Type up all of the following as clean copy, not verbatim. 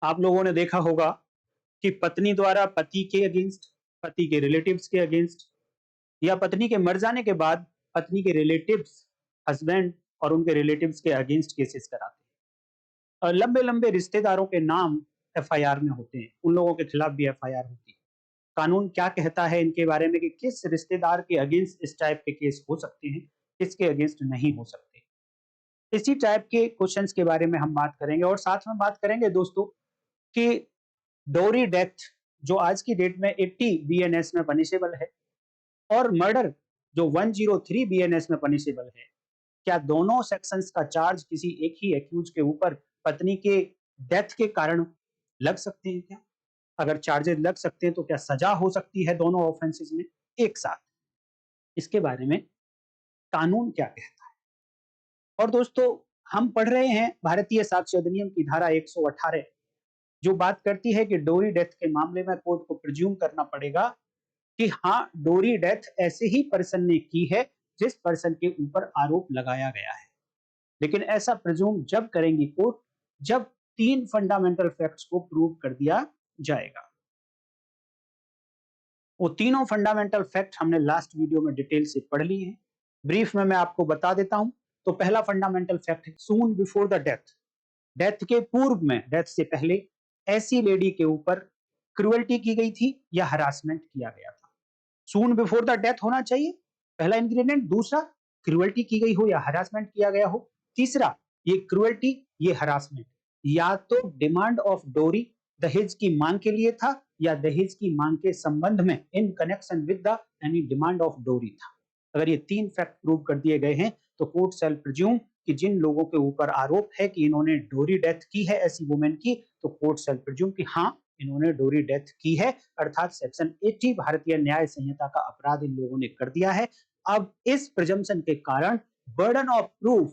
आप लोगों ने देखा होगा कि पत्नी द्वारा पति के अगेंस्ट, पति के रिलेटिव्स के अगेंस्ट या पत्नी के मर जाने के बाद पत्नी के रिलेटिव्स, हस्बैंड और उनके रिलेटिव्स के अगेंस्ट केसेस कराते हैं। और लंबे-लंबे रिश्तेदारों के नाम एफआईआर में होते हैं, उन लोगों के खिलाफ भी एफआईआर होती है। कानून क्या कहता है इनके बारे में कि किस रिश्तेदार के अगेंस्ट इस टाइप के केस हो सकते हैं, किसके अगेंस्ट नहीं हो सकते। इसी टाइप के क्वेश्चंस के बारे में हम बात करेंगे और साथ में बात करेंगे दोस्तों कि डोरी डेथ जो आज की डेट में 80 बीएनएस में पनिशेबल है और मर्डर जो 103 बीएनएस में पनिशेबल है, क्या दोनों सेक्शंस का चार्ज किसी एक ही एक्यूज के ऊपर पत्नी के डेथ के कारण लग सकते हैं क्या? अगर चार्जेस लग सकते हैं तो क्या सजा हो सकती है दोनों ऑफेंसेस में एक साथ? इसके बारे में कानून क्या कहता है? और दोस्तों हम पढ़ रहे हैं भारतीय साक्ष्य अधिनियम की धारा 118 जो बात करती है कि डोरी डेथ के मामले में कोर्ट को प्रिज्यूम करना पड़ेगा कि हाँ, डोरी डेथ ऐसे ही पर्सन ने की है जिस पर्सन के ऊपर आरोप लगाया गया है। लेकिन ऐसा प्रिज्यूम जब करेंगी कोर्ट जब 3 फंडामेंटल फैक्ट्स को प्रूव कर दिया जाएगा। वो तीनों फंडामेंटल फैक्ट हमने लास्ट वीडियो में डिटेल से पढ़ ली है। ब्रीफ में मैं आपको बता देता हूं। तो पहला फंडामेंटल फैक्ट है सून बिफोर द डेथ, डेथ के पूर्व में, डेथ से पहले ऐसी लेडी के ऊपर क्रुएल्टी की गई थी या हरासमेंट किया गया था। सून बिफोर द डेथ होना चाहिए, पहला इंग्रेडिएंट। दूसरा, क्रुएल्टी की गई हो या हरासमेंट किया गया हो। तीसरा, ये क्रुएल्टी, ये हरासमेंट या तो डिमांड ऑफ डोरी, दहेज की मांग के लिए था या दहेज की मांग के संबंध में in connection with the any demand of डोरी था। अगर ये 3 फैक्ट प्रूव कर दिए गए हैं तो कोर्ट शैल प्रिज्यूम कि जिन लोगों के ऊपर आरोप है कि इन्होंने डोरी डेथ की है ऐसी वुमेन की, तो कोर्ट शैल प्रिज्यूम कि हाँ, इन्होंने डोरी डेथ की है, अर्थात सेक्शन 80 भारतीय न्याय संहिता का अपराध इन लोगों ने कर दिया है। अब इस प्रिजम्पशन के कारण बर्डन ऑफ प्रूफ,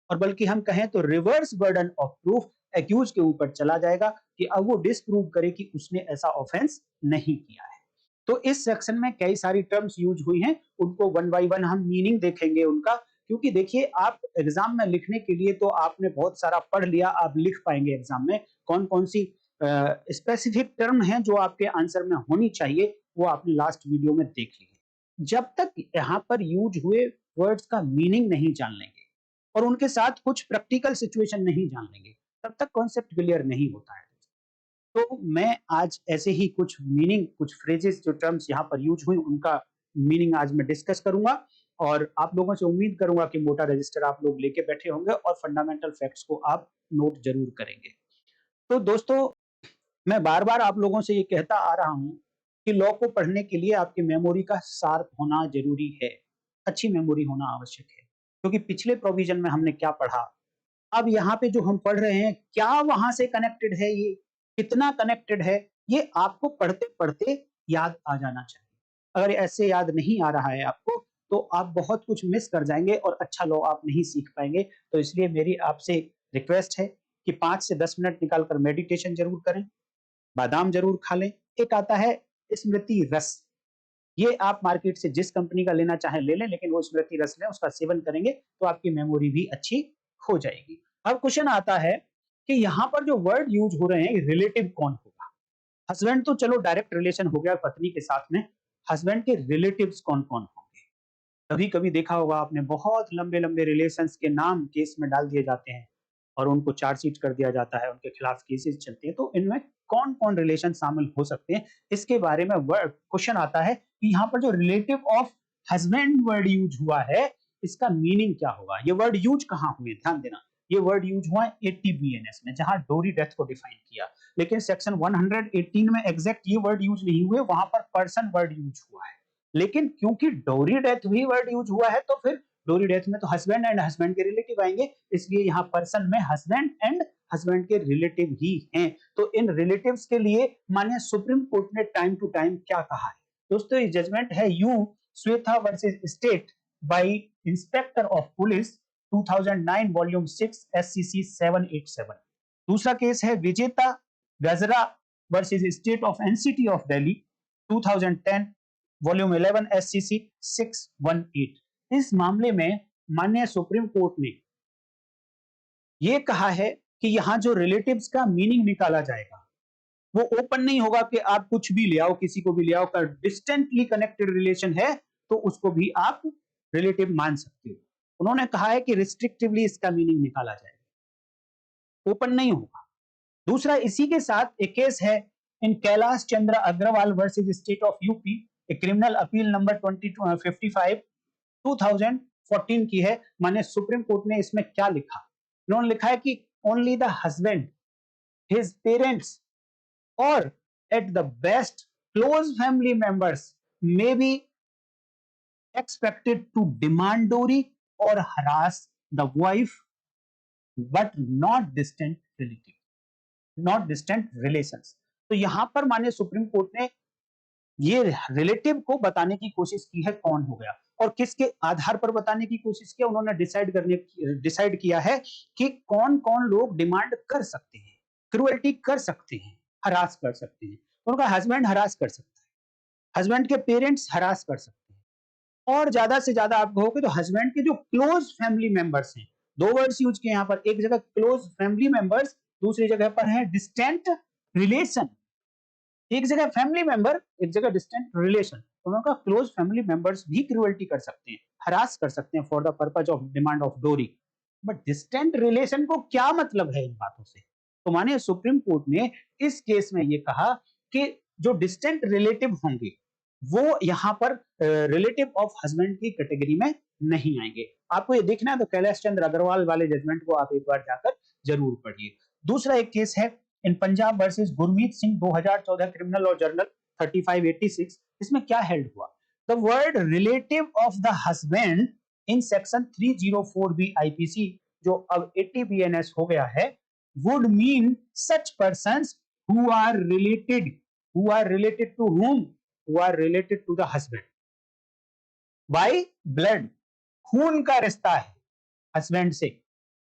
और बल्कि हम कहें तो reverse burden of proof accuse के ऊपर चला जाएगा कि अब वो डिसप्रूव करे कि उसने ऐसा ऑफेंस नहीं किया है। तो इस सेक्शन में कई सारी टर्म्स यूज हुई हैं, उनको वन बाय वन हम मीनिंग देखेंगे उनका, क्योंकि देखिए आप एग्जाम में लिखने के लिए तो आपने बहुत सारा पढ़ लिया, आप लिख पाएंगे एग्जाम में कौन कौन सी स्पेसिफिक टर्म है जो आपके आंसर में होनी चाहिए, वो आपने लास्ट वीडियो में देख ली है। जब तक यहाँ पर यूज हुए वर्ड्स का मीनिंग नहीं जान लेंगे और उनके साथ कुछ प्रैक्टिकल सिचुएशन नहीं जान लेंगे, तब तक कॉन्सेप्ट क्लियर नहीं होता है। तो मैं आज ऐसे ही कुछ मीनिंग, कुछ फ्रेजेस जो टर्म्स यहाँ पर यूज हुई उनका मीनिंग आज मैं डिस्कस करूंगा और आप लोगों से उम्मीद करूंगा कि मोटा रजिस्टर आप लोग लेके बैठे होंगे और फंडामेंटल फैक्ट्स को आप नोट जरूर करेंगे। तो दोस्तों मैं बार बार आप लोगों से ये कहता आ रहा हूं कि लॉ को पढ़ने के लिए आपकी मेमोरी का शार्प होना जरूरी है, अच्छी मेमोरी होना आवश्यक है, क्योंकि पिछले प्रोविजन में हमने क्या पढ़ा, अब यहाँ पे जो हम पढ़ रहे हैं क्या वहां से कनेक्टेड है, ये कितना कनेक्टेड है, ये आपको पढ़ते पढ़ते याद आ जाना चाहिए। अगर ऐसे याद नहीं आ रहा है आपको तो आप बहुत कुछ मिस कर जाएंगे और अच्छा लॉ आप नहीं सीख पाएंगे। तो इसलिए मेरी आपसे रिक्वेस्ट है कि 5 से 10 मिनट निकालकर मेडिटेशन जरूर करें, बादाम जरूर खा लें। एक आता है स्मृति रस, ये आप मार्केट से जिस कंपनी का लेना चाहे ले लें, लेकिन वो स्मृति रस लें, उसका सेवन करेंगे तो आपकी मेमोरी भी अच्छी हो जाएगी। अब क्वेश्चन आता है कि यहाँ पर जो वर्ड यूज हो रहे हैं रिलेटिव कौन होगा? हस्बैंड तो चलो डायरेक्ट रिलेशन हो गया पत्नी के साथ में, हस्बैंड के रिलेटिव्स कौन कौन होंगे? कभी कभी देखा होगा आपने बहुत लंबे लंबे रिलेशंस के नाम केस में डाल दिए जाते हैं और उनको चार्जशीट कर दिया जाता है, उनके खिलाफ केसेस चलते हैं। तो इनमें कौन कौन रिलेशन शामिल हो सकते हैं इसके बारे में क्वेश्चन आता है कि यहाँ पर जो relative of husband word use हुआ है इसका मीनिंग क्या होगा? ये वर्ड यूज कहाँ हुए, ध्यान देना, ये वर्ड यूज हुआ है 80 बीएनएस में जहां डोरी डेथ को डिफाइन किया, लेकिन सेक्शन 118 में एग्जैक्ट ये वर्ड यूज नहीं हुए, वहां पर पर्सन वर्ड यूज हुआ है। लेकिन क्योंकि डोरी डेथ भी वर्ड यूज हुआ है तो फिर डोरी डेथ में तो हस्बैंड एंड हस्बैंड के रिलेटिव आएंगे, इसलिए यहाँ पर्सन में हस्बैंड एंड हस्बैंड के रिलेटिव ही हैं। तो इन रिलेटिव्स के लिए माननीय सुप्रीम कोर्ट ने टाइम टू टाइम क्या कहा है दोस्तों? ये जजमेंट है you Shweta versus state by inspector of police 2009 volume 6 SCC 787। दूसरा केस है विजेता गजरा versus state of NCT of Delhi 2010 volume 11 SCC 618। इस मामले में माननीय सुप्रीम कोर्ट ने यह कहा है कि यहां जो रिलेटिव्स का मीनिंग निकाला जाएगा वो ओपन नहीं होगा कि आप कुछ भी ले आओ, किसी को भी ले आओ, का डिस्टेंटली कनेक्टेड रिलेशन है तो उसको भी आप रिलेटिव मान सकते हो। उन्होंने कहा है कि रिस्ट्रिक्टिवली इसका मीनिंग निकाला जाएगा, ओपन नहीं होगा। दूसरा, इसी के साथ एक केस है in Kailash Chandra Agrawal versus state of UP, a criminal appeal number 2055 2014 की है। माने सुप्रीम कोर्ट ने इसमें क्या लिखा, उन्होंने लिखा है कि only the husband, his parents और at the best close family members may be expected to demand dowry or harass the wife, but not distant relative, not distant relations। तो यहां पर माननीय सुप्रीम कोर्ट ने ये रिलेटिव को बताने की कोशिश की है कौन हो गया, और किसके आधार पर बताने की कोशिश किया, उन्होंने डिसाइड किया है कि कौन कौन लोग डिमांड कर सकते हैं, क्रुएल्टी कर सकते हैं, हरास कर सकते हैं। तो उनका हस्बैंड हरास कर सकता है, हस्बैंड के पेरेंट्स हरास कर सकते हैं, और ज्यादा से ज्यादा आप कहोगे तो हस्बैंड के जो क्लोज फैमिली मेंबर्स हैं, दो वर्ड्स यूज किए यहाँ पर, एक जगह क्लोज फैमिली मेंबर्स, दूसरी जगह पर है डिस्टेंट रिलेशन। एक जगह फैमिली मेंबर, एक जगह डिस्टेंट रिलेशन, तो उनका क्लोज फैमिली मेंबर्स भी क्रुएल्टी कर सकते हैं, हरास कर सकते हैं for the purpose of demand of डोरी। बट डिस्टेंट रिलेशन को क्या मतलब है इन बातों से? तो माने सुप्रीम कोर्ट ने इस केस में ये कहा कि जो डिस्टेंट रिलेटिव होंगे वो यहां पर रिलेटिव ऑफ हस्बैंड की कैटेगरी में नहीं आएंगे। आपको ये देखना है तो कैलाश चंद्र अग्रवाल वाले जजमेंट को आप एक बार जाकर जरूर पढ़िए। दूसरा एक केस है in Punjab versus Gurmeet Singh 2014 criminal law journal 3586। इसमें क्या हेल्ड हुआ, the word relative of the husband in section 304B IPC, जो अब 80 बीएनएस हो गया है, would mean such persons who are related to whom, who are related to the husband by blood, खून का रिश्ता है हस्बैंड से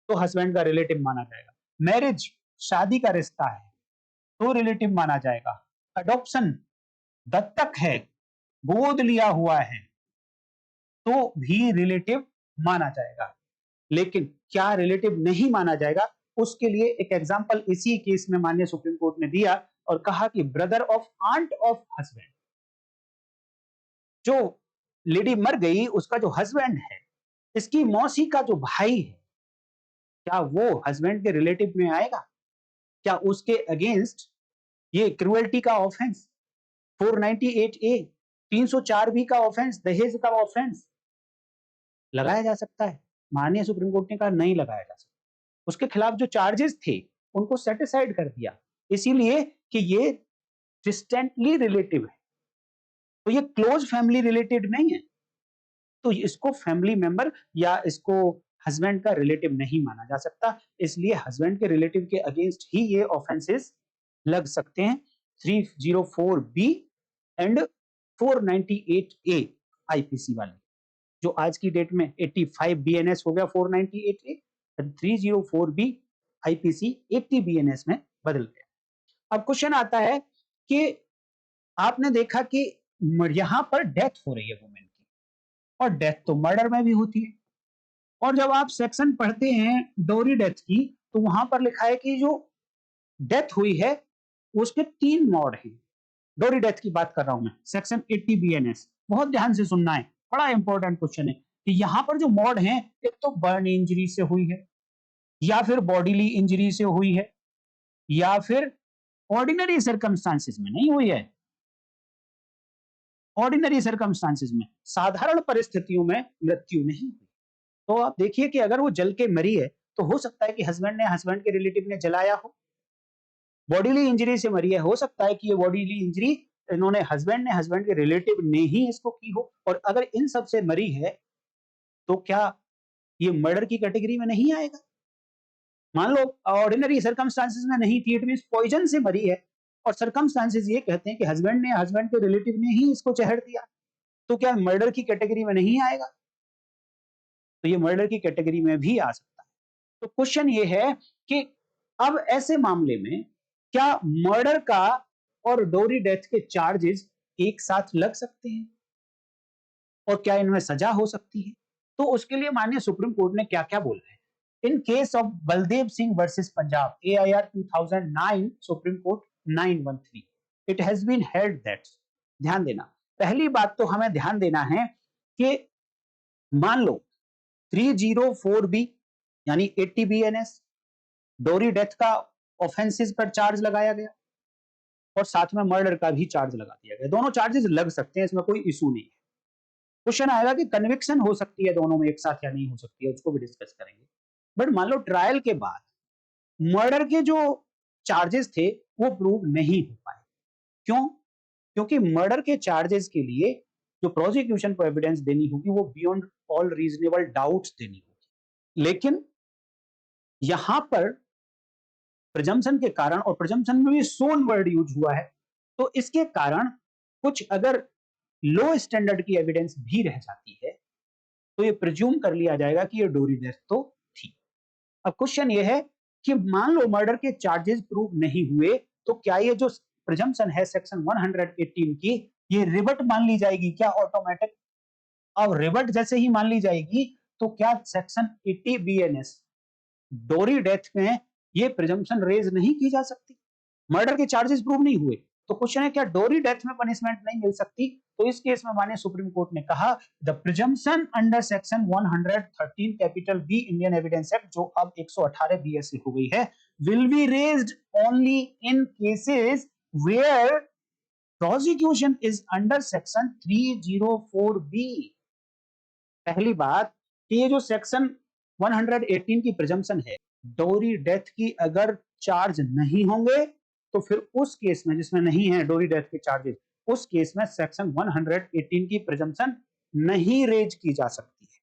तो हस्बैंड का रिलेटिव माना जाएगा। मैरिज, शादी का रिश्ता है तो रिलेटिव माना जाएगा। अडॉप्शन, दत्तक है, गोद लिया हुआ है तो भी रिलेटिव माना जाएगा। लेकिन क्या रिलेटिव नहीं माना जाएगा, उसके लिए एक एग्जांपल इसी केस में माननीय सुप्रीम कोर्ट ने दिया और कहा कि brother of aunt of husband, जो लेडी मर गई उसका जो हस्बैंड है, इसकी मौसी का जो भाई है, क्या वो हस्बैंड के रिलेटिव में आएगा? क्या उसके अगेंस्ट ये क्रुएल्टी का ऑफेंस, 498A, 304B का ऑफेंस, दहेज का ऑफेंस लगाया जा सकता है? माननीय सुप्रीम कोर्ट ने कहा नहीं लगाया जा सकता। उसके खिलाफ जो चार्जेस थे उनको सेटिसाइड कर दिया, इसीलिए कि ये डिस्टेंटली रिलेटिव है, तो ये क्लोज फैमिली रिलेटेड नहीं है, तो इसको फैमिली मेंबर या इसको हस्बैंड का रिलेटिव नहीं माना जा सकता। इसलिए हस्बैंड के रिलेटिव के अगेंस्ट ही ये ऑफेंसेस लग सकते हैं 304B एंड 498A आईपीसी वाले, जो आज की डेट में 85 बीएनएस हो गया 498A, 304B आईपीसी 80 बीएनएस में बदल गया। अब क्वेश्चन आता है कि आपने देखा कि यहां पर डेथ हो रही है वुमेन की, और डेथ तो मर्डर में भी होती है, और जब आप सेक्शन पढ़ते हैं डोरी डेथ की तो वहां पर लिखा है कि जो डेथ हुई है उसके 3 मॉड हैं। डोरी डेथ की बात कर रहा हूं मैं, सेक्शन 80 बीएनएस, बहुत ध्यान से सुनना है, बड़ा इंपॉर्टेंट क्वेश्चन है कि यहां पर जो मॉड हैं, एक तो बर्न इंजरी से हुई है, या फिर बॉडीली इंजरी से हुई है, या फिर ऑर्डिनरी सर्कमस्टांसेस में नहीं हुई है। ऑर्डिनरी सर्कमस्टांसेस में, साधारण परिस्थितियों में मृत्यु नहीं हुई। तो आप देखिए कि अगर वो जल के मरी है तो हो सकता है कि हस्बैंड के रिलेटिव ने जलाया हो। बॉडीली इंजरी से मरी है, हो सकता है कि ये बॉडीली इंजरी इन्होंने हस्बैंड के रिलेटिव ने ही इसको की हो। और अगर इन सब से मरी है तो क्या ये मर्डर की कैटेगरी में नहीं आएगा? मान लो ऑर्डिनरी सर्कमस्टांसेस में नहीं थी, इट मींस पॉइजन से मरी है, और सर्कमस्टांसेस ये कहते हैं कि हस्बैंड के रिलेटिव ने ही इसको जहर दिया, तो क्या मर्डर की कैटेगरी में नहीं आएगा? तो ये मर्डर की कैटेगरी में भी आ सकता है। तो क्वेश्चन ये है कि अब ऐसे मामले में क्या मर्डर का और डोरी डेथ के चार्जेस एक साथ लग सकते हैं, और क्या इनमें सजा हो सकती है? तो उसके लिए माननीय सुप्रीम कोर्ट ने क्या क्या बोला है, In case of Baldev Singh versus Punjab, AIR 2009, Supreme Court 913, it has been held that, ध्यान देना, पहली बात तो हमें ध्यान देना है कि मान लो 304B यानी 80 BNS डोरी डेथ का ऑफेंसेस पर चार्ज लगाया गया और साथ में मर्डर का भी चार्ज लगा दिया गया। दोनों चार्जेस लग सकते हैं, इसमें कोई इशू नहीं है। क्वेश्चन आएगा कि कन्विक्शन हो सकती है दोनों में एक साथ या नहीं हो सकती है, उसको भी डिस्कस करेंगे। बट मान लो ट्रायल के बाद मर्डर के जो चार्जेस थे वो प्रूव नहीं हो पाए। क्यों? क्योंकि मर्डर के चार्जेस के लिए जो प्रोसिक्यूशन को एविडेंस देनी होगी वो बियॉन्ड ऑल रीजनेबल डाउट्स देनी होगी। लेकिन यहां पर प्रिजम्पशन के कारण, और प्रिजम्पशन में भी सोन वर्ड यूज हुआ है, तो इसके कारण कुछ अगर लो स्टैंडर्ड की एविडेंस भी रह जाती है तो ये प्रिज्यूम कर लिया जाएगा कि ये डोरी डेथ तो थी। अब क्वेश्चन ये है कि मान लो मर्डर के चार्जेस प्रूव नहीं हुए तो क्या ये जो प्रिजम्पशन है सेक्शन 118 की, ये रिवर्ट मान ली जाएगी क्या ऑटोमेटिक? अब रिवर्ट जैसे ही मान ली जाएगी तो क्या सेक्शन 80 BNS डोरी डेथ में ये प्रिजम्पशन रेज नहीं की जा सकती? मर्डर के चार्जेस प्रूव नहीं हुए तो क्वेश्चन है क्या डोरी डेथ में पनिशमेंट नहीं मिल सकती? तो इस केस में माननीय सुप्रीम कोर्ट ने कहा the presumption under section 113 capital B Indian evidence act, जो अब 118 BSA हो गई है, will be raised only in cases where prosecution is under section 304B। पहली बात कि ये जो सेक्शन 118 की प्रिजम्पशन है, डोरी डेथ की अगर चार्ज नहीं होंगे तो फिर उस केस में जिसमें नहीं है डोरी डेथ के चार्जेस, उस केस में सेक्शन 118 की प्रिजम्पशन नहीं रेज की जा सकती है।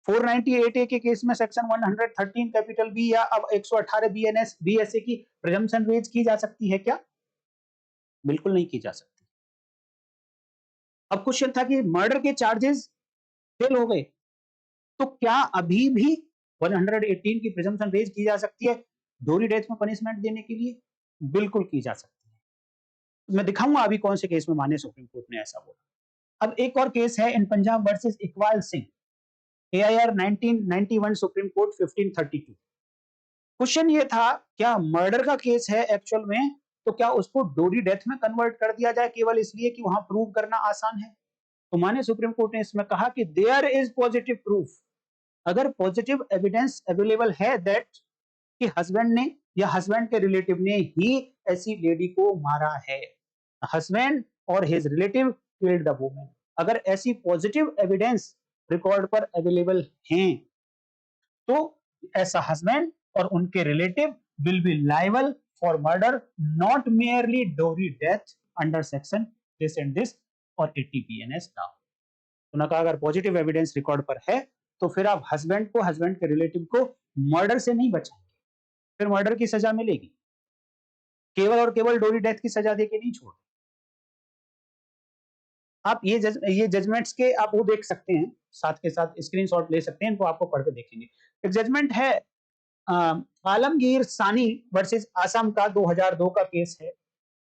498A के केस में सेक्शन 113 कैपिटल बी या अब 118 BSA की प्रिजम्पशन रेज की जा सकती है क्या? बिल्कुल नहीं की जा सकती। अब क्वेश्चन था कि मर्डर के चार्जेस फेल हो गए तो क्या अभी भी 118 की प्रिजम्पशन रेज की जा सकती है डोरी डेथ में पनिशमेंट देने के लिए? बिल्कुल की जा सकती है। मैं दिखाऊंगा अभी कौन से केस में माननीय सुप्रीम कोर्ट ने ऐसा बोला। अब एक और केस है in Punjab versus Iqbal Singh, AIR 1991, Supreme Court 1532। Question ये था क्या मर्डर का केस है एक्चुअल में, तो क्या उसको डोरी डेथ में कन्वर्ट कर दिया जाए केवल इसलिए कि वहां प्रूव करना आसान है? तो माननीय सुप्रीम कोर्ट ने इसमें कहा कि देयर इज पॉजिटिव प्रूफ, अगर पॉजिटिव एविडेंस अवेलेबल है दैट कि हस्बैंड ने या हस्बैंड के रिलेटिव ने ही ऐसी लेडी को मारा है, हस्बैंड और his relative killed the woman, अगर ऐसी पॉजिटिव एविडेंस रिकॉर्ड पर अवेलेबल हैं तो ऐसा हस्बैंड और उनके relative will be liable for murder, not merely dowry death under section this and this और 80 BNS नाउ। उन्होंने कहा अगर पॉजिटिव एविडेंस रिकॉर्ड पर है तो फिर आप हस्बैंड को, हस्बैंड के रिलेटिव को मर्डर से नहीं बचाएंगे, फिर मर्डर की सजा मिलेगी, केवल और केवल डोरी डेथ की सजा देके नहीं छोड़। आप ये जजमेंट्स के आप वो देख सकते हैं, साथ के साथ स्क्रीनशॉट ले सकते हैं, इनको आपको पढ़ के देखेंगे। एक जजमेंट है आलमगीर सानी वर्सेस आसाम का 2002 का केस है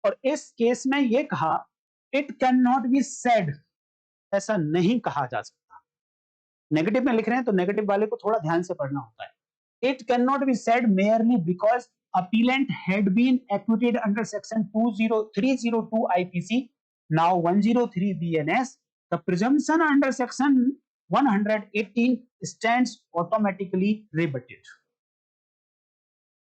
और इस केस में ये कहा it can not be said, ऐसा नहीं कहा जा सकता। नेगेटिव में लिख रहे हैं तो नेगेटिव वाले को थोड़ा ध्यान से पढ़ना होता है। It can not be said merely because appellant had been acquitted under section 302 IPC, now 103 BNS, the presumption under section 118 stands automatically rebutted।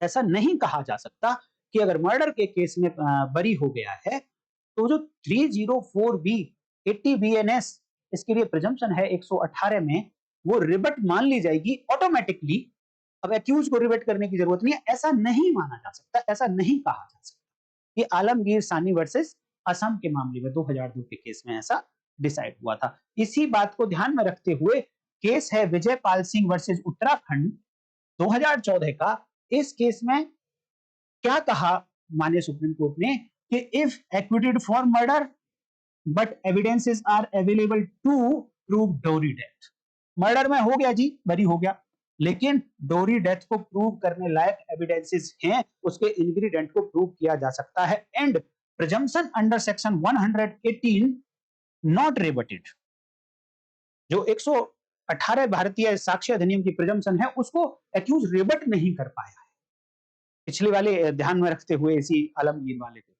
ऐसा नहीं कहा जा सकता कि अगर मर्डर के केस में बरी हो गया है तो जो 304B 80 BNS इसके लिए प्रिजम्पशन है 118 में, वो रिबट मान ली जाएगी ऑटोमेटिकली। अब एक्यूज को रिबट करने की जरूरत नहीं है, ऐसा नहीं माना जा सकता, ऐसा नहीं कहा जा सकता। ये आलमगीर सानी वर्सेस असम के मामले में 2002 के केस में ऐसा डिसाइड हुआ था। इसी बात को ध्यान में रखते हुए केस है विजय पाल सिंह वर्सेस उत्तराखंड 2014 का। इस केस में क्या कहा माननीय सुप्रीम कोर्ट ने कि if acquitted for murder but evidences are available to prove dowry death, murder में हो गया जी, बरी हो गया, लेकिन डोरी डेथ को प्रूव करने लायक एविडेंसेस हैं, उसके इंग्रेडिएंट को प्रूव किया जा सकता है and presumption under section 118 not rebutted. जो 18 भारतीय साक्ष्य अधिनियम की प्रिजम्पशन है उसको एक्यूज रिबट नहीं कर पाया है, पिछले वाले ध्यान में रखते हुए इसी आलमगीर वाले को।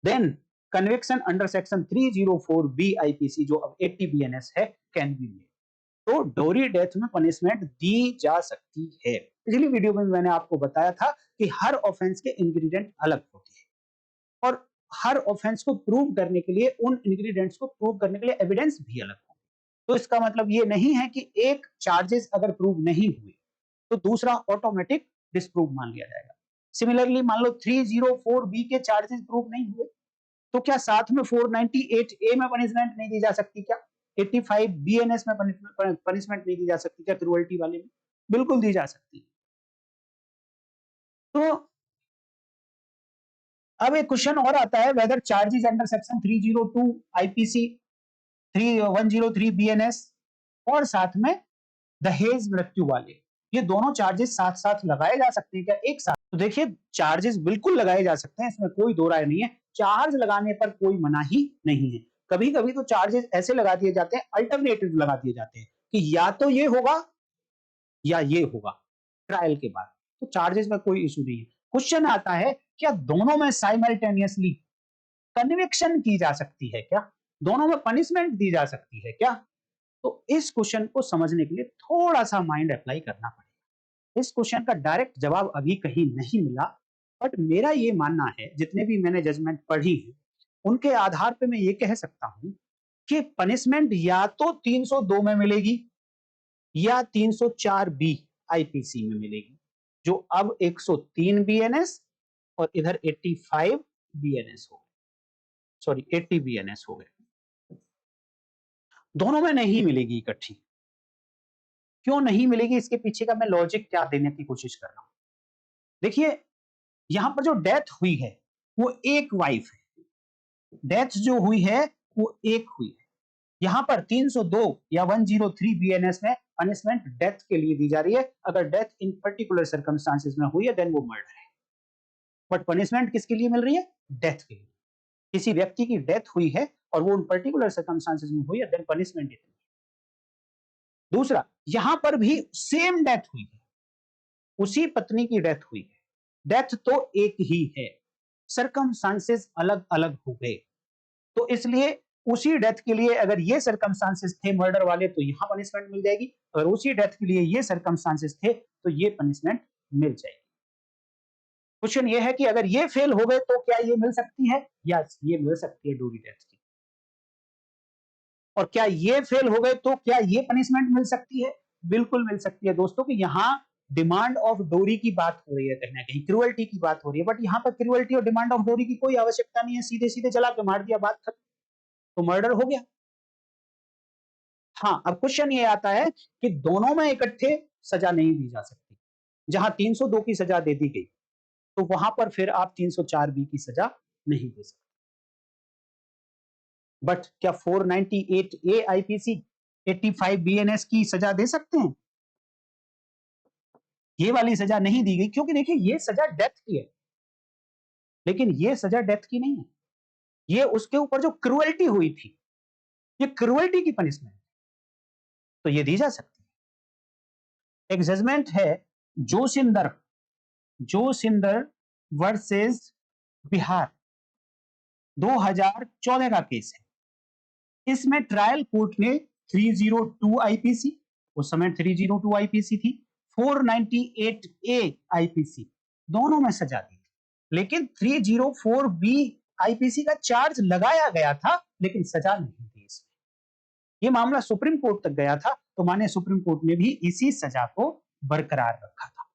Then conviction under section 304 B IPC जो अब 80 बीएनएस है कैन बी मेड। तो डोरी डेथ में पनिशमेंट दी जा सकती है। पिछली वीडियो में मैंने आपको बताया था कि हर ऑफेंस के इंग्रेडिएंट अलग होते हैं और हर ऑफेंस को प्रूव करने के लिए उन इंग्रेडिएंट्स को प्रूव करने के लिए एविडेंस भी अलग होंगे। तो इसका मतलब ये नहीं है कि एक चार्जेस अगर प्रूव नहीं हुए तो दूसरा ऑटोमेटिक डिस्प्रूव मान लिया जाएगा। सिमिलरली मान लो 304 बी के चार्जेस प्रूव नहीं हुए तो क्या साथ में 498 ए में पनिशमेंट नहीं दी जा सकती? क्या 85 बीएनएस में पनिशमेंट नहीं दी जा सकती? क्या क्रूअल्टी वाले में? बिल्कुल दी जा सकती है। तो अब एक क्वेश्चन और आता है, whether charges under section 302 IPC 3103 BNS और साथ में दहेज मृत्यु वाले, ये दोनों चार्जेस साथ साथ लगाए जा सकते हैं क्या एक साथ? तो देखिए चार्जेस बिल्कुल लगाए जा सकते हैं, इसमें कोई दो राय नहीं है। चार्ज लगाने पर कोई मनाही नहीं है। कभी कभी तो चार्जेस ऐसे लगा दिए जाते हैं, अल्टरनेटिव लगा दिए जाते हैं कि या तो ये होगा या ये होगा ट्रायल के बाद, तो चार्जेस में कोई इशू नहीं है। क्वेश्चन आता है क्या दोनों में साइमल्टेनियसली कन्विक्शन की जा सकती है क्या? दोनों में पनिशमेंट दी जा सकती है क्या? तो इस क्वेश्चन को समझने के लिए थोड़ा सा माइंड अप्लाई करना पड़ेगा। इस क्वेश्चन का डायरेक्ट जवाब अभी कहीं नहीं मिला, बट मेरा ये मानना है, जितने भी मैंने जजमेंट पढ़ी है उनके आधार पे मैं ये कह सकता हूं कि पनिशमेंट या तो 302 में मिलेगी या 304 बी आईपीसी में मिलेगी, जो अब 103 बीएनएस और इधर 85 बीएनएस हो गए, सॉरी 80 बीएनएस हो गए। दोनों में नहीं मिलेगी इकट्ठी। क्यों नहीं मिलेगी, इसके पीछे का मैं लॉजिक क्या देने की कोशिश कर रहा हूं। देखिए यहां पर जो डेथ हुई है वो एक वाइफ है, डेथ जो हुई है वो एक हुई है। यहां पर 302 या 103 बीएनएस में पनिशमेंट डेथ के लिए दी जा रही है। अगर डेथ इन पर्टिकुलर सर्कमस्टांसेस में हुई है देन वो मर्डर है, बट पनिशमेंट किसके लिए मिल रही है? डेथ के लिए। किसी व्यक्ति की डेथ हुई है और वो उन पर्टिकुलर सर्कमस्टांसेस में हुई है देन पनिशमेंट इतनी। दूसरा, यहां पर भी सेम डेथ हुई है, उसी पत्नी की डेथ हुई है, डेथ तो एक ही है, सर्कमस्टांसेस अलग अलग हो गए। तो इसलिए उसी डेथ के लिए अगर ये सर्कमस्टांसेस थे मर्डर वाले तो यहां पनिशमेंट मिल जाएगी, अगर उसी डेथ के लिए ये सर्कमस्टांसेस थे तो ये पनिशमेंट मिल जाएगी। क्वेश्चन ये है कि अगर ये फेल हो गए तो क्या ये मिल सकती है? यस, ये मिल सकती है डोरी डेथ की। और क्या ये फेल हो गए तो क्या ये पनिशमेंट मिल सकती है? बिल्कुल मिल सकती है दोस्तों, कि यहां डिमांड ऑफ डोरी की बात हो रही है, कहीं ना कहीं क्रूअल्टी की बात हो रही है, बट यहां पर क्रूअल्टी और डिमांड ऑफ डोरी की कोई आवश्यकता नहीं है, सीधे सीधे चला के मार दिया, बात खत्म, तो मर्डर हो गया। हाँ, अब क्वेश्चन ये आता है कि दोनों में इकट्ठे सजा नहीं दी जा सकती। जहां 302 की सजा दे दी गई तो वहां पर फिर आप 304 बी की सजा नहीं दे सकते। बट क्या 498 ए आईपीसी 85 बीएनएस की सजा दे सकते हैं? ये वाली सजा नहीं दी गई क्योंकि देखिए ये सजा डेथ की है, लेकिन ये सजा डेथ की नहीं है, ये उसके ऊपर जो क्रूएल्टी हुई थी, ये क्रूएल्टी की पनिशमेंट, तो ये दी जा सकती है। एक जजमेंट है जोशिंदर, जोशिंदर वर्सेस बिहार, 2014 का केस है। इसमें ट्रायल कोर्ट ने 302 आईपीसी, उस समय 302 आईपीसी थी, 498 ए आईपीसी, दोनों में सजा दी थी, लेकिन 304 बी आईपीसी का चार्ज लगाया गया था लेकिन सजा नहीं दी इसमें। ये मामला सुप्रीम कोर्ट तक गया था, तो माने सुप्रीम कोर्ट ने भी इसी सजा को बरकरार रखा था।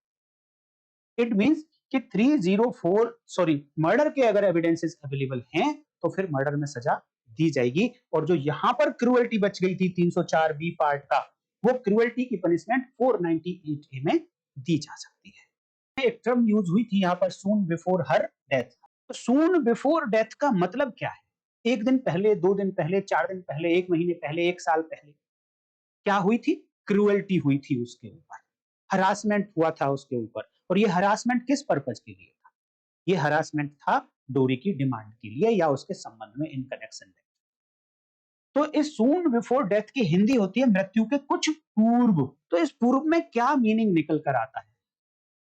इट मींस कि 304 सॉरी मर्डर के अगर एविडेंसेस अवेलेबल हैं तो फिर मर्डर में सजा दी जाएगी, और जो यहां पर क्रूएल्टी बच गई थी 304 बी पार्ट का, वो क्रूएल्टी की पनिशमेंट 498 ए में दी जा सकती है। एक टर्म यूज हुई थी यहां पर, सून बिफोर हर डेथ। तो सून बिफोर डेथ का मतलब क्या है? एक दिन पहले, 2 दिन पहले, 4 दिन पहले, 1 महीने पहले, 1 साल पहले क्या हुई थी? क्रूएल्टी हुई थी उसके ऊपर, हरासमेंट हुआ था उसके ऊपर। और ये हरासमेंट किस पर्पज के लिए था? ये हरासमेंट था डोरी की डिमांड के लिए या उसके संबंध में इन कनेक्शन में। तो इस सून बिफोर डेथ की हिंदी होती है मृत्यु के कुछ पूर्व। तो इस पूर्व में क्या मीनिंग निकल कर आता है?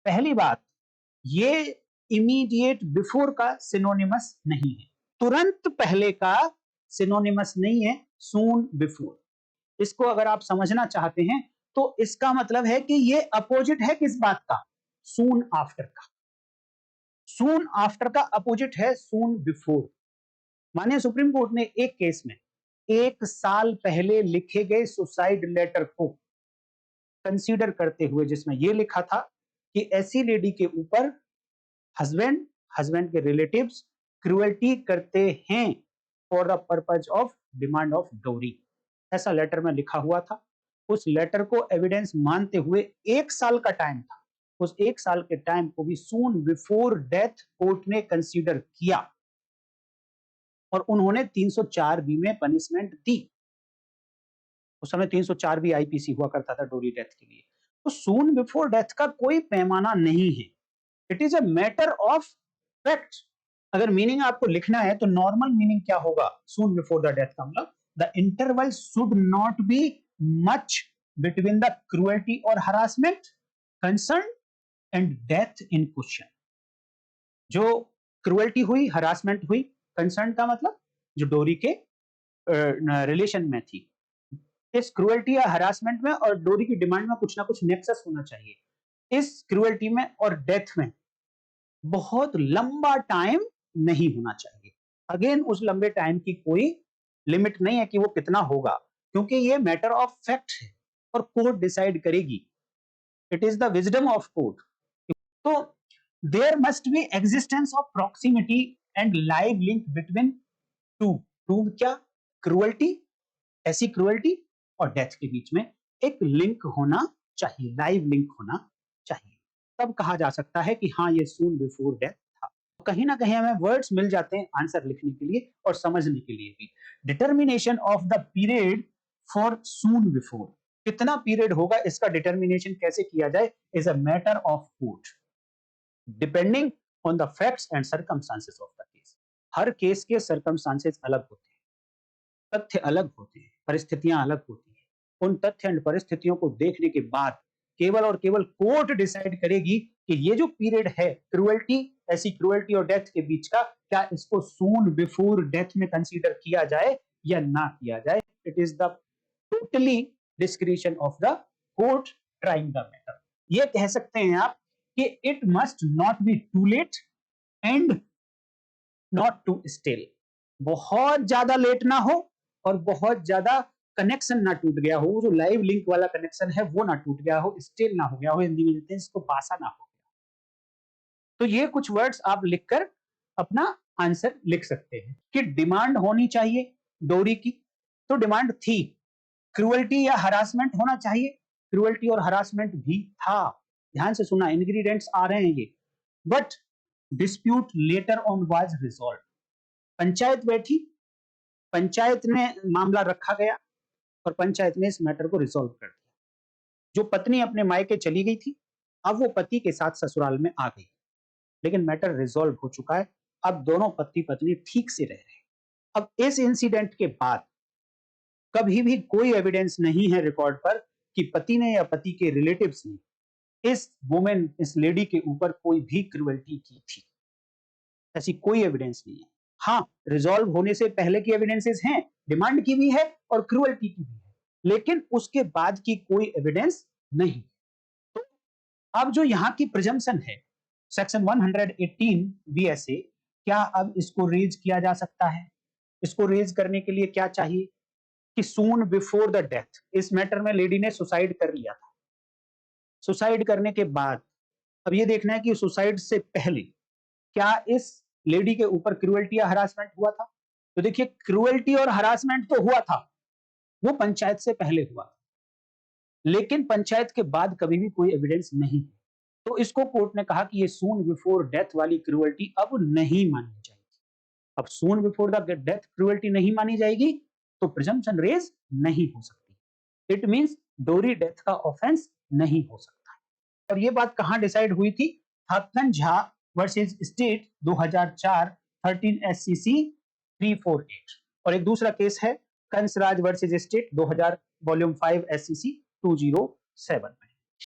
पहली बात, ये इमीडिएट बिफोर का सिनोनिमस नहीं है, तुरंत पहले का सिनोनिमस नहीं है सून बिफोर। इसको अगर आप समझना चाहते हैं तो इसका मतलब है कि ये अपोजिट है किस बात का? सून आफ्टर का। सून आफ्टर का अपोजिट है सून बिफोर। माननीय सुप्रीम कोर्ट ने एक केस में 1 साल पहले लिखे गए सुसाइड लेटर को कंसीडर करते हुए जिसमें यह लिखा था कि ऐसी लेडी के ऊपर हस्बैंड, हस्बैंड के रिलेटिव्स क्रुएल्टी करते हैं for the purpose of demand of डोरी, ऐसा लेटर में लिखा हुआ था। उस लेटर को एविडेंस मानते हुए 1 साल का टाइम था, उस 1 साल के टाइम को भी सून बिफोर डेथ कोर्ट ने कंसीडर किया और उन्होंने 304 बी में पनिशमेंट दी। उस समय 304 बी आईपीसी हुआ करता था डोरी डेथ के लिए। तो सून बिफोर डेथ का कोई पैमाना नहीं है, it is a matter of fact. अगर मीनिंग आपको लिखना है तो नॉर्मल मीनिंग क्या होगा सून बिफोर द डेथ का? मतलब the interval should not be much between the cruelty और harassment concern and death in question. जो क्रुएल्टी हुई, हरासमेंट हुई, कंसर्न का मतलब जो डोरी के रिलेशन में थी, इस क्रुएल्टी या हरासमेंट में और डोरी की डिमांड में कुछ ना कुछ नेक्सस होना चाहिए। इस क्रुएल्टी में और डेथ में बहुत लंबा टाइम नहीं होना चाहिए। अगेन उस लंबे टाइम की कोई लिमिट नहीं है कि वो कितना होगा, क्योंकि ये मैटर ऑफ फैक्ट है और कोर्ट डिसाइड करेगी। It is the wisdom of court. तो there must be existence of proximity and live link between two. Two क्या? क्रुएल्टी, ऐसी क्रुएल्टी और डेथ के बीच में एक लिंक होना चाहिए, लाइव लिंक होना चाहिए। तब कहा जा सकता है कि हाँ ये सून बिफोर डेथ था। तो कहीं ना कहीं हमें वर्ड्स मिल जाते हैं आंसर लिखने के लिए और समझने के लिए भी। Determination of the period for soon before, कितना पीरियड होगा इसका डिटर्मिनेशन कैसे किया जाए is a matter of court depending on the facts and circumstances of the case. Her case के सर्कमस्टांसेस अलग होते हैं, तथ्य अलग होते हैं, परिस्थितियां अलग होती हैं। उन तथ्य एंड परिस्थितियों को देखने के बाद केवल और केवल कोर्ट डिसाइड करेगी कि ये जो पीरियड है क्रुएल्टी, ऐसी क्रुएल्टी और डेथ के बीच का, क्या इसको सून बिफोर डेथ में कंसीडर किया जाए या ना किया जाए। It is the totally discretion of the court trying the matter. ये कह सकते हैं आप कि it must not be too late and not too stale. बहुत ज्यादा लेट ना हो और बहुत ज्यादा कनेक्शन ना टूट गया हो, जो लाइव लिंक वाला कनेक्शन है वो ना टूट गया हो, स्टिल ना हो गया हो, हिंदी में कहते हैं इसको पासा ना हो गया। तो ये कुछ वर्ड्स आप लिखकर अपना आंसर लिख सकते हैं कि डिमांड होनी चाहिए डोरी की, तो डिमांड थी। क्रुएल्टी या हरासमेंट होना चाहिए, क्रुएल्टी और हरासमेंट भी था। ध्यान से सुना, इंग्रेडिएंट्स आ रहे हैं ये। But dispute later on was resolve. Panchayat बैठी, पंचायत ने मामला रखा गया और पंचायत ने इस मैटर को रिजॉल्व कर दिया। जो पत्नी अपने मायके चली गई थी, अब वो पति के साथ ससुराल में आ गई, लेकिन मैटर रिजॉल्व हो चुका है। अब दोनों पति पत्नी ठीक से रह रहे हैं। अब इस इंसिडेंट के बाद कभी भी कोई एविडेंस नहीं है रिकॉर्ड पर कि पति ने या पति के रिलेटिव्स ने इस वुमेन, इस लेडी के ऊपर कोई भी क्रुएल्टी की थी। ऐसी कोई एविडेंस नहीं है। हाँ, रिजॉल्व होने से पहले की एविडेंसेस हैं, डिमांड की भी है और क्रुएल्टी की भी है, लेकिन उसके बाद की कोई एविडेंस नहीं। तो अब जो यहाँ की प्रिजम्पशन है सेक्शन 118 बीएसए, क्या अब इसको रेज किया जा सकता है? इसको रेज करने के लिए क्या चाहिए कि सून बिफोर द डेथ, इस मैटर में लेडी ने सुसाइड कर लिया था। सुसाइड करने के बाद अब ये देखना है कि सुसाइड से पहले क्या इस लेडी के ऊपर क्रुएल्टी या हरासमेंट हुआ था। तो देखिए, क्रुएल्टी और हरासमेंट तो हुआ था, वो पंचायत से पहले हुआ था, लेकिन पंचायत के बाद कभी भी कोई एविडेंस नहीं है। तो इसको कोर्ट ने कहा कि ये सून बिफोर डेथ वाली क्रुएल्टी अब नहीं मानी जाएगी। अब सून बिफोर द डेथ क्रुएल्टी नहीं मानी जाएगी तो प्रिजम्पशन रेज नहीं हो सकती। इट मींस डोरी डेथ का ऑफेंस नहीं हो सकता। और ये बात कहां डिसाइड हुई थी? हक्कन झा वर्सेस स्टेट 2004 13 SCC 348। और एक दूसरा केस है Kansraj versus state 2000 volume 5 SCC 207 में।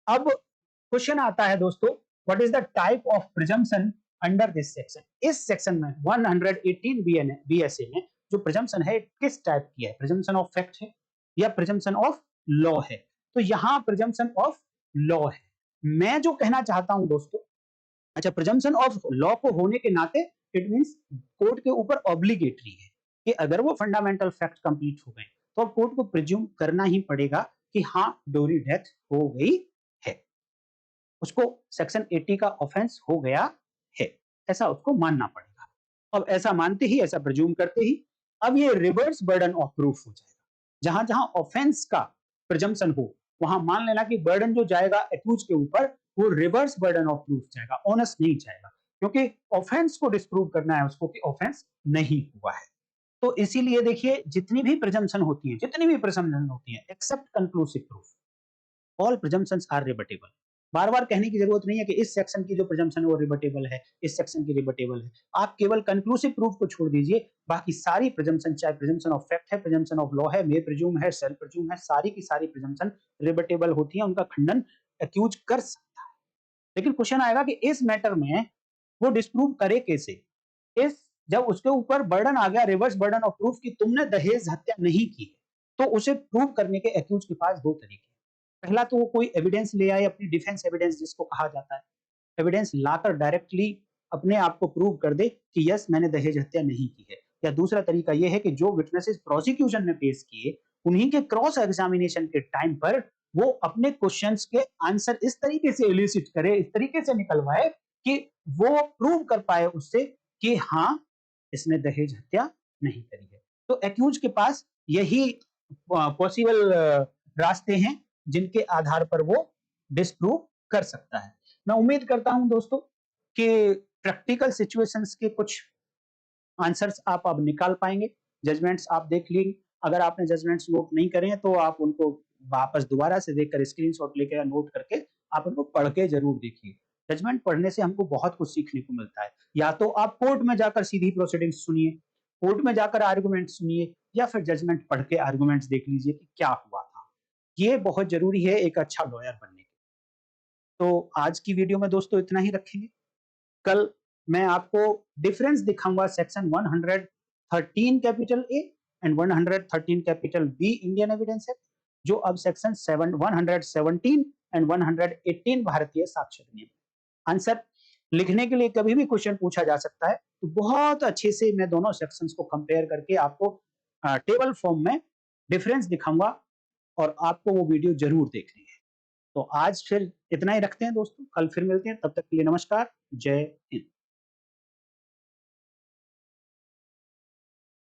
अब क्वेश्चन आता है दोस्तों, what is the type of presumption under this section. इस सेक्शन में 118 BSA में जो प्रिजम्पशन है किस टाइप की है, प्रिजम्पशन ऑफ फैक्ट है या प्रिजम्पशन ऑफ लॉ है। तो यहां प्रिजम्पशन ऑफ लॉ है। मैं जो कहना चाहता हूं दोस्तों, अच्छा, प्रिजम्पशन ऑफ लॉ को होने के नाते इट मींस कोर्ट के ऊपर ऑब्लिगेटरी है कि अगर वो फंडामेंटल फैक्ट कंप्लीट हो गए तो अब कोर्ट को प्रिज्यूम करना ही पड़ेगा कि हाँ डोरी डेथ हो गई है, उसको सेक्शन 80 का ऑफेंस हो गया है, ऐसा उसको मानना पड़ेगा। अब ऐसा मानते ही, ऐसा प्रिज्यूम करते ही अब ये रिवर्स बर्डन ऑफ प्रूफ हो जाएगा। जहां जहां ऑफेंस का प्रिजम्पशन हो वहां मान लेना कि बर्डन जो जाएगा एक्यूज के ऊपर वो रिवर्स बर्डन ऑफ प्रूफ जाएगा, ऑनस नहीं जाएगा, क्योंकि ऑफेंस को डिस्प्रूव करना है उसको कि ऑफेंस नहीं हुआ है। तो इसीलिए देखिए जितनी भी प्रिजम्पशन होती है, जितनी भी प्रिजम्पशन होती है except conclusive proof, all presumptions are rebuttable. बार-बार कहने की जरूरत नहीं है कि इस सेक्शन की जो प्रिजम्पशन है वो रिबटेबल है, इस सेक्शन की रिबटेबल है। आप केवल कंक्लूसिव प्रूफ को छोड़ दीजिए, बाकी सारी प्रिजम्पशन, चाहे प्रिजम्पशन ऑफ फैक्ट है, प्रिजम्पशन ऑफ लॉ है, मे प्रिज्यूम है, सेल्फ प्रिज्यूम है, सारी की सारी प्रिजम्पशन रिबटेबल होती है, उनका खंडन एक्यूज कर सकता है। लेकिन क्वेश्चन आएगा कि इस मैटर में वो डिस्प्रूव करे कैसे। इस जब उसके ऊपर बर्डन आ गया, रिवर्स बर्डन ऑफ प्रूफ कि तुमने दहेज हत्या नहीं की है, तो उसे प्रूव करने के एक्यूज के पास दो तरीके। पहला तो वो कोई एविडेंस ले आए, अपनी डिफेंस एविडेंस जिसको कहा जाता है, एविडेंस लाकर डायरेक्टली अपने आप को प्रूव कर दे कि यस मैंने दहेज हत्या नहीं की है। या दूसरा तरीका यह है कि जो विटनेसेस प्रोसिक्यूशन ने पेश किए उन्हीं के क्रॉस एग्जामिनेशन के टाइम पर वो अपने क्वेश्चंस के आंसर इस तरीके से एलिसिट करे, इस तरीके से निकलवाए कि वो प्रूव कर पाए उससे कि हाँ इसने दहेज हत्या नहीं करी है। तो एक्यूज के पास यही पॉसिबल रास्ते हैं जिनके आधार पर वो डिस्प्रूव कर सकता है। मैं उम्मीद करता हूं दोस्तों कि प्रैक्टिकल सिचुएशंस के कुछ आंसर्स आप अब निकाल पाएंगे, जजमेंट्स आप देख लेंगे। अगर आपने जजमेंट्स नोट नहीं करे हैं तो आप उनको वापस दोबारा से देखकर स्क्रीनशॉट लेकर या नोट करके आप उनको पढ़ के जरूर देखिए। जजमेंट पढ़ने से हमको बहुत कुछ सीखने को मिलता है। या तो आप कोर्ट में जाकर सीधी प्रोसीडिंग्स सुनिए, कोर्ट में जाकर आर्गुमेंट सुनिए, या फिर जजमेंट पढ़ के आर्गुमेंट्स देख लीजिए कि क्या हुआ था। ये बहुत जरूरी है एक अच्छा लॉयर बनने के। तो आज की वीडियो में दोस्तों इतना ही रखेंगे। कल मैं आपको डिफरेंस दिखाऊंगा section 113 capital A and 113 capital B Indian evidence act, जो अब सेक्शन 117 एंड 118 भारतीय साक्ष्य अधिनियम। आंसर लिखने के लिए कभी भी क्वेश्चन पूछा जा सकता है, तो बहुत अच्छे से मैं दोनों सेक्शंस को कंपेयर करके आपको टेबल फॉर्म में डिफरेंस दिखाऊंगा और आपको वो वीडियो जरूर देखनी है। तो आज फिर इतना ही रखते हैं दोस्तों, कल फिर मिलते हैं, तब तक के लिए नमस्कार, जय हिंद।